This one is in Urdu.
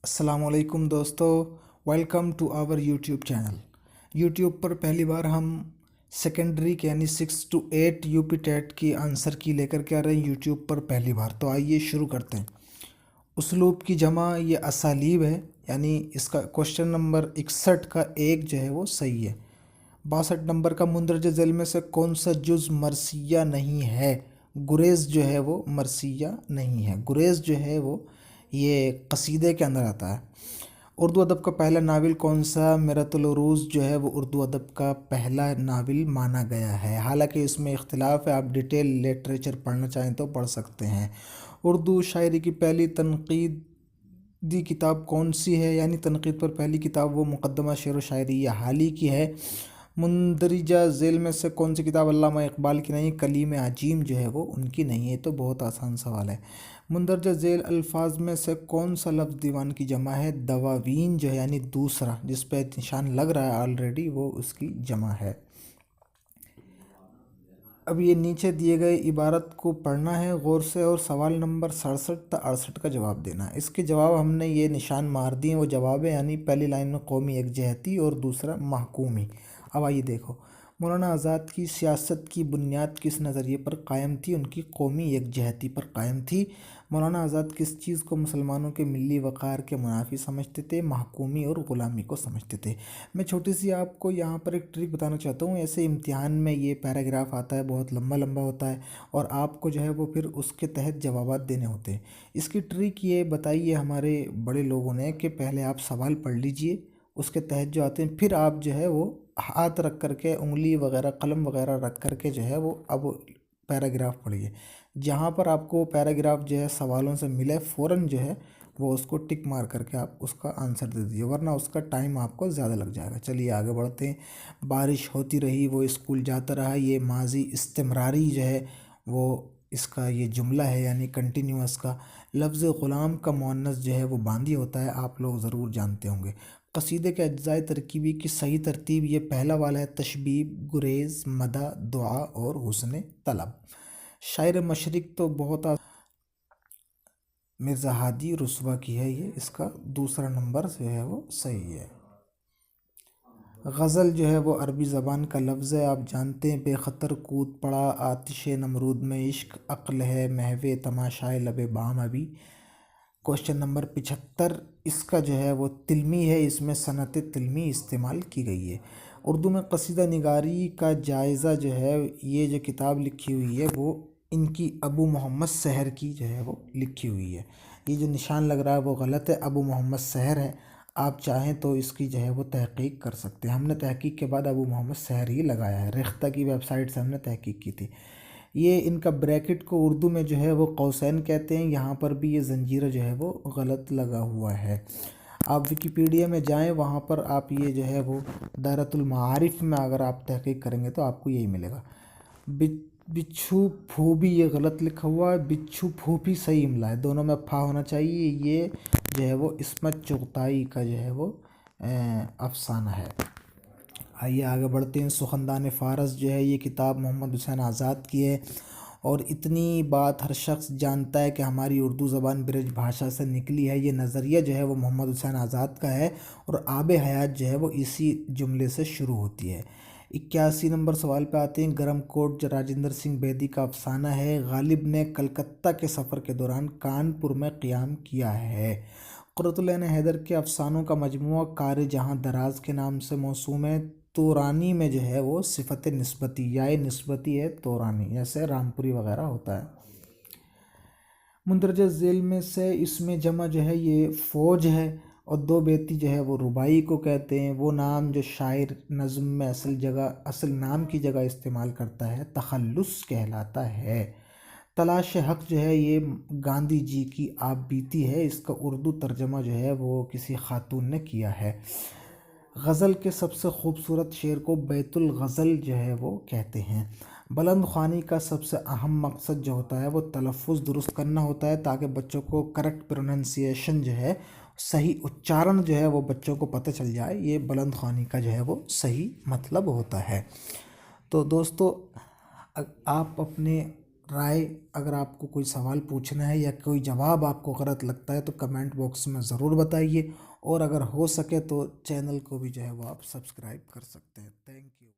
السلام علیکم دوستو، welcome to our YouTube channel. YouTube پر پہلی بار ہم سیکنڈری کے یعنی 6 to 8 یو پی ٹیٹ کی آنسر کی لے کر کے آ رہے ہیں یوٹیوب پر پہلی بار۔ تو آئیے شروع کرتے ہیں۔ اسلوب کی جمع یہ اسالیب ہے، یعنی اس کا کوشچن نمبر 61 کا ایک جو ہے وہ صحیح ہے۔ 62 نمبر کا مندرجہ ذیل میں سے کون سا جز مرثیہ نہیں ہے؟ گریز جو ہے وہ مرثیہ نہیں ہے۔ گریز جو ہے وہ یہ قصیدے کے اندر آتا ہے۔ اردو ادب کا پہلا ناول کون سا؟ میرۃ العروض جو ہے وہ اردو ادب کا پہلا ناول مانا گیا ہے، حالانکہ اس میں اختلاف ہے، آپ ڈیٹیل لٹریچر پڑھنا چاہیں تو پڑھ سکتے ہیں۔ اردو شاعری کی پہلی تنقیدی کتاب کون سی ہے؟ یعنی تنقید پر پہلی کتاب وہ مقدمہ شعر و شاعری یہ حال ہی کی ہے۔ مندرجہ ذیل میں سے کون سی کتاب علامہ اقبال کی نہیں؟ کلیم عجیم جو ہے وہ ان کی نہیں ہے۔ تو بہت آسان سوال ہے۔ مندرجہ ذیل الفاظ میں سے کون سا لفظ دیوان کی جمع ہے؟ دواوین جو ہے یعنی دوسرا، جس پہ نشان لگ رہا ہے آلریڈی، وہ اس کی جمع ہے۔ اب یہ نیچے دیے گئے عبارت کو پڑھنا ہے غور سے اور سوال نمبر 67 تا 68 کا جواب دینا ہے۔ اس کے جواب ہم نے یہ نشان مار دیے، وہ جواب ہے، یعنی پہلی لائن میں قومی یکجہتی اور دوسرا محکومی۔ اب آئیے دیکھو، مولانا آزاد کی سیاست کی بنیاد کس نظریے پر قائم تھی؟ ان کی قومی یکجہتی پر قائم تھی۔ مولانا آزاد کس چیز کو مسلمانوں کے ملی وقار کے منافی سمجھتے تھے؟ محکومی اور غلامی کو سمجھتے تھے۔ میں چھوٹی سی آپ کو یہاں پر ایک ٹرک بتانا چاہتا ہوں۔ ایسے امتحان میں یہ پیراگراف آتا ہے، بہت لمبا لمبا ہوتا ہے، اور آپ کو جو ہے وہ پھر اس کے تحت جوابات دینے ہوتے ہیں۔ اس کی ٹرک یہ بتائیے ہمارے بڑے لوگوں نے کہ پہلے آپ سوال پڑھ لیجئے، اس کے تحت جو آتے ہیں، پھر آپ جو ہے وہ ہاتھ رکھ کر کے، انگلی وغیرہ قلم وغیرہ رکھ کر کے جو ہے وہ اب پیراگراف پڑھیے۔ جہاں پر آپ کو پیراگراف جو ہے سوالوں سے ملے، فوراً جو ہے وہ اس کو ٹک مار کر کے آپ اس کا آنسر دے دیجیے، ورنہ اس کا ٹائم آپ کو زیادہ لگ جائے گا۔ چلیے آگے بڑھتے ہیں۔ بارش ہوتی رہی وہ اسکول جاتا رہا، یہ ماضی استمراری جو ہے وہ اس کا یہ جملہ ہے، یعنی کنٹینیوس کا۔ لفظ غلام کا مؤنث جو ہے وہ باندی ہوتا ہے، آپ لوگ ضرور جانتے ہوں گے۔ قصیدے کے اجزائے ترکیبی کی صحیح ترتیب یہ پہلا والا ہے: تشبیب، گریز، مدح، دعا اور حسن طلب۔ شاعر مشرق تو بہت مرزا ہادی رسوا کی ہے، یہ اس کا دوسرا نمبر جو ہے وہ صحیح ہے۔ غزل جو ہے وہ عربی زبان کا لفظ ہے، آپ جانتے ہیں۔ بے خطر کود پڑا آتش نمرود میں عشق، عقل ہے محو تماشائے لب بام ابھی۔ کوشچن نمبر 75 اس کا جو ہے وہ تلمی ہے، اس میں صنعت تلمی استعمال کی گئی ہے۔ اردو میں قصیدہ نگاری کا جائزہ جو ہے، یہ جو کتاب لکھی ہوئی ہے وہ ان کی ابو محمد سحر کی جو ہے وہ لکھی ہوئی ہے۔ یہ جو نشان لگ رہا ہے وہ غلط ہے، ابو محمد سحر ہے۔ آپ چاہیں تو اس کی جو ہے وہ تحقیق کر سکتے ہیں، ہم نے تحقیق کے بعد ابو محمد سحر ہی لگایا ہے، ریختہ کی ویب سائٹ سے ہم نے تحقیق کی تھی۔ یہ ان کا بریکٹ کو اردو میں جو ہے وہ قوسین کہتے ہیں، یہاں پر بھی یہ زنجیرہ جو ہے وہ غلط لگا ہوا ہے۔ آپ ویکیپیڈیا میں جائیں، وہاں پر آپ یہ جو ہے وہ دائرۃ المعارف میں اگر آپ تحقیق کریں گے تو آپ کو یہی ملے گا۔ بچھو پھوبی یہ غلط لکھا ہوا ہے، بچھو پھوپھی صحیح املا ہے، دونوں میں پھا ہونا چاہیے۔ یہ جو ہے وہ عصمت چغتائی کا جو ہے وہ افسانہ ہے۔ آئیے آگے بڑھتے ہیں۔ سخندان فارس جو ہے یہ کتاب محمد حسین آزاد کی ہے، اور اتنی بات ہر شخص جانتا ہے کہ ہماری اردو زبان برج بھاشا سے نکلی ہے۔ یہ نظریہ جو ہے وہ محمد حسین آزاد کا ہے، اور آب حیات جو ہے وہ اسی جملے سے شروع ہوتی ہے۔ 81 نمبر سوال پہ آتے ہیں۔ گرم کوٹ جو راجندر سنگھ بیدی کا افسانہ ہے، غالب نے کلکتہ کے سفر کے دوران کانپور میں قیام کیا ہے۔ قرۃ العین حیدر کے افسانوں کا مجموعہ کار جہاں دراز کے نام سے موسوم ہے۔ تورانی میں جو ہے وہ صفت نسبتی یا نسبتی ہے تورانی، جیسے رامپوری وغیرہ ہوتا ہے۔ مندرجہ ذیل میں سے اس میں جمع جو ہے یہ فوج ہے، اور دو بیتی جو ہے وہ ربائی کو کہتے ہیں۔ وہ نام جو شاعر نظم میں اصل نام کی جگہ استعمال کرتا ہے تخلص کہلاتا ہے۔ تلاش حق جو ہے یہ گاندھی جی کی آپ بیتی ہے، اس کا اردو ترجمہ جو ہے وہ کسی خاتون نے کیا ہے۔ غزل کے سب سے خوبصورت شعر کو بیت الغزل جو ہے وہ کہتے ہیں۔ بلند خوانی کا سب سے اہم مقصد جو ہوتا ہے وہ تلفظ درست کرنا ہوتا ہے، تاکہ بچوں کو کریکٹ پروننسیشن جو ہے، صحیح اچارن جو ہے وہ بچوں کو پتہ چل جائے، یہ بلند خوانی کا جو ہے وہ صحیح مطلب ہوتا ہے۔ تو دوستو، آپ اپنے رائے، اگر آپ کو کوئی سوال پوچھنا ہے یا کوئی جواب آپ کو غلط لگتا ہے تو کمنٹ باکس میں ضرور بتائیے، اور اگر ہو سکے تو چینل کو بھی جو ہے وہ آپ سبسکرائب کر سکتے ہیں۔ Thank you.